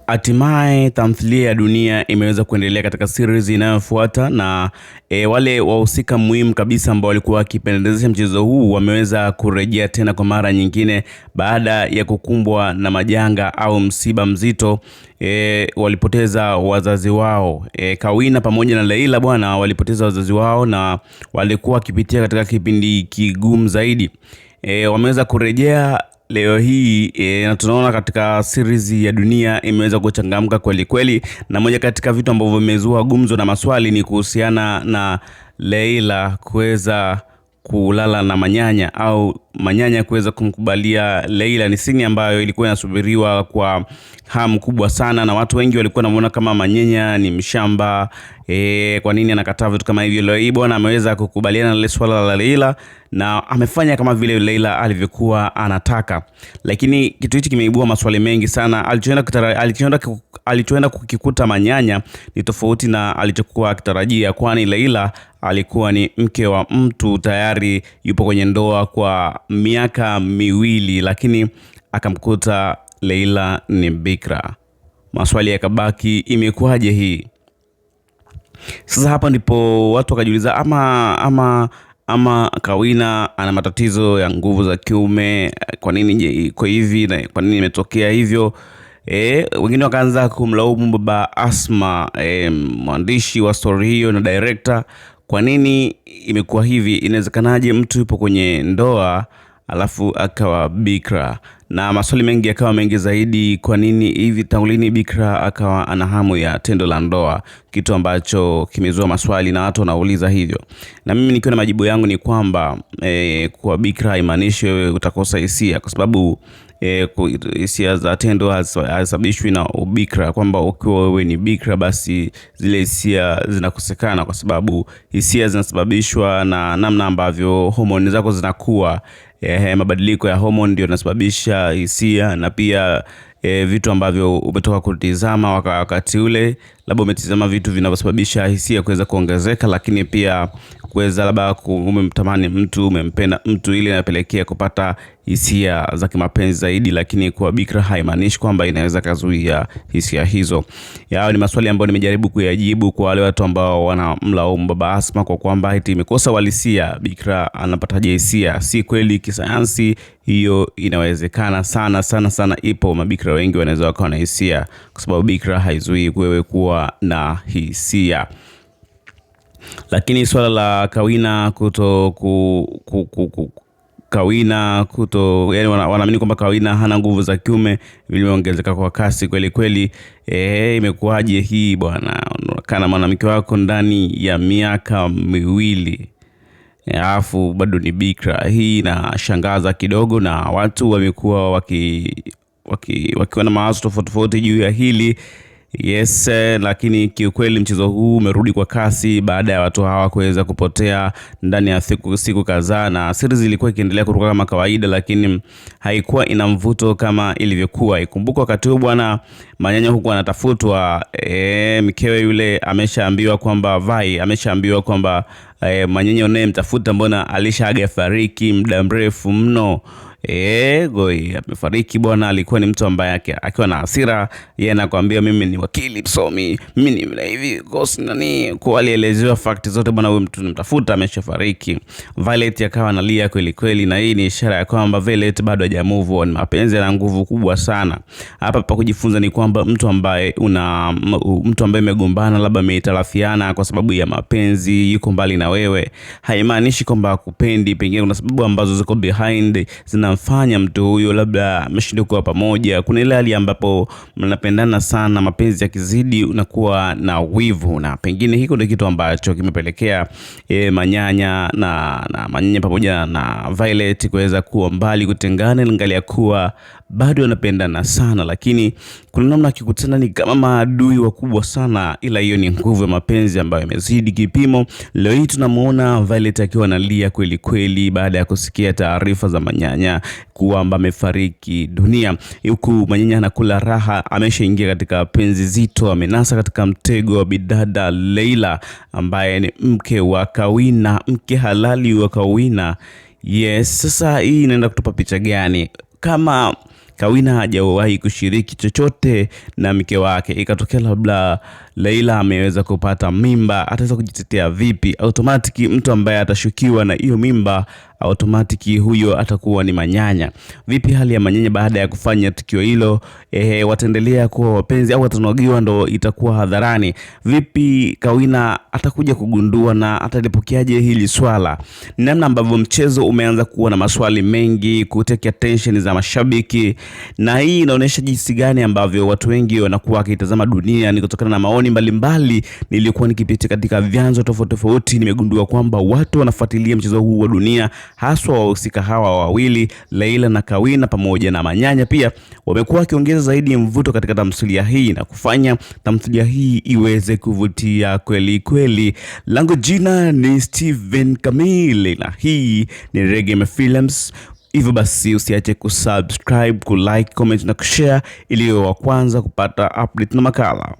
Hatimaye tamthilia ya Dunia imeweza kuendelea katika series inayofuata na wale wahusika muhimu kabisa ambao walikuwa wakipendezesha mchezo huu wameweza kurejea tena kwa mara nyingine baada ya kukumbwa na majanga au msiba mzito. Walipoteza wazazi wao. Kawina pamoja na Leila bwana walipoteza wazazi wao na walikuwa wakipitia katika kipindi kigumu zaidi. Wameweza kurejea leo hii na tunaona katika series ya Dunia imeweza kuchangamka kweli kweli, na moja katika vitu ambavyo vimezua gumzo na maswali ni kuhusiana na Leila kuweza kulala na Manyanya au Manyanya kuweza kumkubalia Leila. Ni sini ambayo ilikuwa inasubiriwa kwa hamu kubwa sana na watu wengi walikuwa wanamuona kama Manyanya ni mshamba. Kwa nini anakataa vitu kama hivyo? Leo hii bwana ameweza kukubaliana na ile swala la Leila na amefanya kama vile Leila alivyokuwa anataka, lakini kitu hichi kimeibua maswali mengi sana. Alichoenda kukikuta Manyanya ni tofauti na alichokuwa akitarajia, kwani Leila alikuwa ni mke wa mtu tayari, yupo kwenye ndoa kwa miaka miwili, lakini akamkuta Leila ni bikra. Maswali yakabaki, imekuwaje hii? Sasa hapa ndipo watu wakajiuliza ama Kawina ana matatizo ya nguvu za kiume, kwa nini iko hivi na kwa nini imetokea hivyo? Wengine wakaanza kumlaumu baba Asma, mwandishi wa story hiyo na director. Kwa nini imekuwa hivi? Inawezekanaje mtu yupo kwenye ndoa alafu akawa bikra? Na maswali mengi yakawa mengi zaidi. Kwa nini hivi? Tangu lini bikra akawa ana hamu ya tendo la ndoa? Kitu ambacho kimezua maswali na watu wanauliza hivyo, na mimi nikiwa na majibu yangu ni kwamba kwa bikra haimaanishi wewe utakosa hisia, kwa sababu hisia za tendo hazisababishwi na ubikra, kwamba ukiwa wewe ni bikra basi zile hisia zinakosekana, kwa sababu hisia zinasababishwa na namna ambavyo homoni zako zinakuwa. Mabadiliko ya homoni ndio yanasababisha hisia, na pia vitu ambavyo umetoka kutizama wakati ule, labda umetizama vitu vinavyosababisha hisia kuweza kuongezeka, lakini pia kuweza labda umemtamani mtu, umempenda mtu, ile inapelekea kupata hisia za kimapenzi zaidi. Lakini kwa bikra haimaanishi kwamba inaweza kuzuia hisia hizo. Yao ni maswali ambayo nimejaribu kuyajibu kwa wale watu ambao wanamlaumu baba Asma kwa kwamba eti imekosa uhalisia, bikra anapataje hisia? Si kweli kisayansi, hiyo inawezekana sana sana sana. Ipo mabikra wengi wanaweza wakawa na hisia, kwa sababu bikra haizui wewe kuwa na hisia. Lakini swala la Kawina yani wanaamini kwamba Kawina hana nguvu za kiume, vimeongezeka kwa kasi kweli kweli. Imekuwaje hii bwana? Kana mwanamke wako ndani ya miaka miwili alafu bado ni bikra. Hii inashangaza kidogo, na watu wamekuwa wakiwa na mawazo tofauti juu ya hili. Yes, lakini kiukweli mchezo huu umerudi kwa kasi baada ya watu hawa kuweza kupotea ndani ya siku kadhaa, na series ilikuwa ikiendelea kuruka kama kawaida, lakini haikuwa ina mvuto kama ilivyokuwa. Ikumbuka wakati huo bwana Manyanya huko anatafutwa, mkewe yule ameshaambiwa kwamba ameshaambiwa kwamba Manyanya unayemtafuta mbona alishaga fariki muda mrefu mno. Goi amefariki bwana. Alikuwa ni mtu ambaye akiwa na hasira yeye anakuambia mimi ni wakili msomi, mimi ni hivi gosi nani, kwa alielezewa fact zote bwana, huyo mtu nimtafuta ameshafariki. Violet akawa analia kweli kweli, na hii ni ishara ya kwamba Violet bado hajamove on. Mapenzi yana nguvu kubwa sana. Hapa pa kujifunza ni kwamba mtu ambaye umegombana, labda mmetalafiana kwa sababu ya mapenzi, yuko mbali na wewe, haimaanishi kwamba hakupendi. Pengine kuna sababu ambazo ziko behind zinamfanya mtu huyo labda ameshindwa kuwa pamoja. Kuna ile hali ambapo mnapendana sana, mapenzi yakizidi unakuwa na wivu, na pengine hiko ndio kitu ambacho kimepelekea Manyanya pamoja na Violet kuweza kuwa mbali, kutengana, ingalia kuwa bado wanapendana sana, lakini kuna namna kikutana ni kama maadui wakubwa sana. Ila hiyo ni nguvu ya mapenzi ambayo imezidi kipimo. Leo hii tunamuona Violet akiwa analia kweli kweli baada ya kusikia taarifa za Manyanya kwamba amefariki dunia, huku Manyanya anakula raha, ameshaingia katika penzi zito, amenasa katika mtego wa bidada Leila ambaye ni mke wa Kawina, mke halali wa Kawina. Yes, sasa hii inaenda kutupa picha gani? Kama Kawina hajawahi kushiriki chochote na mke wake. Ikatokea labda Leila ameweza kupata mimba, ataweza kujitetea vipi? Automatic mtu ambaye atashukiwa na hiyo mimba automatic huyo atakuwa ni manyanya. Vipi hali ya manyanya baada ya kufanya tukio hilo? Wataendelea kuwa wapenzi au watanogiwa ndo itakuwa hadharani? Vipi Kawina atakuja kugundua na atalipokeaje hili swala? Namna ambavyo mchezo umeanza kuwa na maswali mengi, kuteka attention za mashabiki, na hii inaonyesha jinsi gani ambavyo watu wengi wanakuwa wakitazama dunia. Ni kutokana na maoni mbalimbali nilikuwa nikipitia katika vyanzo tofauti tofauti, nimegundua kwamba watu wanafuatilia mchezo huu wa dunia, haswa wahusika hawa wawili Leila na Kawina pamoja na manyanya pia wamekuwa wakiongeza zaidi mvuto katika tamthilia hii na kufanya tamthilia hii iweze kuvutia kweli kweli. Langu jina ni Steven Kamili na hii ni Reggae Films. Hivyo basi usiache kusubscribe, kulike, comment na kushare ili wa kwanza kupata update na makala.